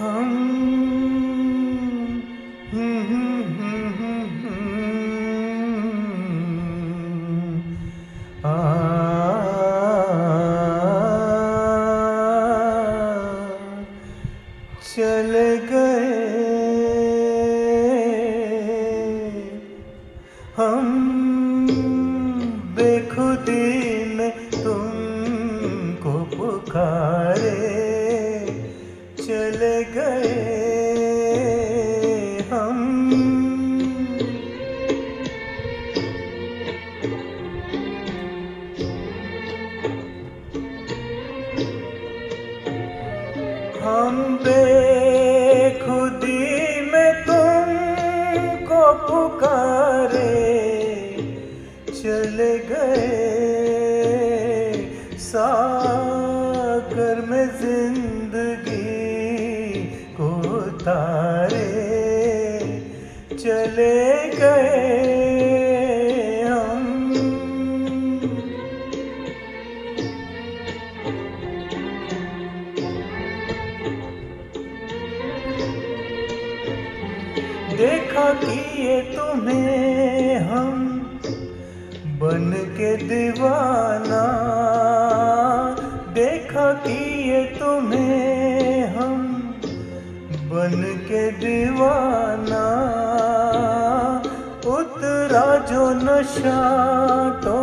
हम चले गए हम बेखुदी में तुमको पुकारे चले गए हम बेखुदी में तुमको पुकारे चले गए सागर में जिंदगी को तारे चले गए हम देखा किए तुम्हें हम बन के दीवाना देखा किए तुम्हें हम बन के दीवाना उतरा जो नशा तो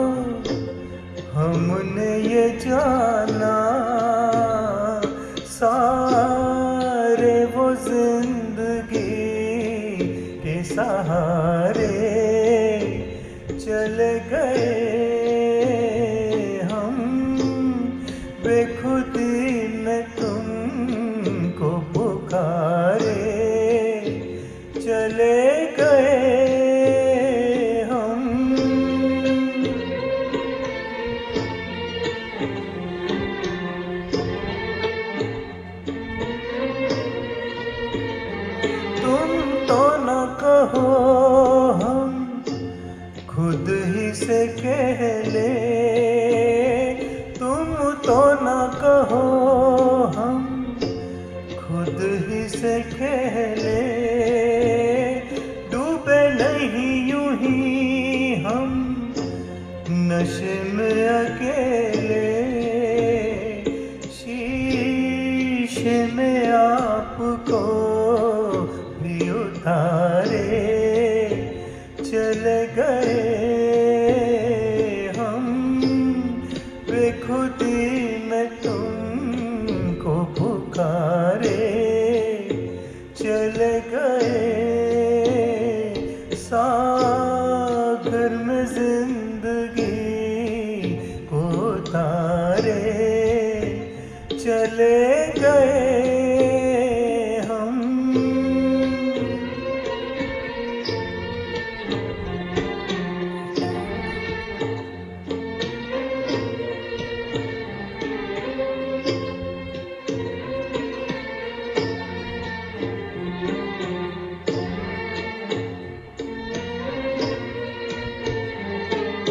हमने ये जाना सारे वो जिंदगी के सहारे चले गए हम बेखुदी में तुमको पुकारे चले गए हम तुम तो न कहो हम खुद ही से कह ले तुम तो न कहो हम खुद ही से कह ले डूबे नहीं यूं ही हम नशे में अकेले शीशे में आपको भी उतारे चले गए हम बेखुदी में तुमको पुकारे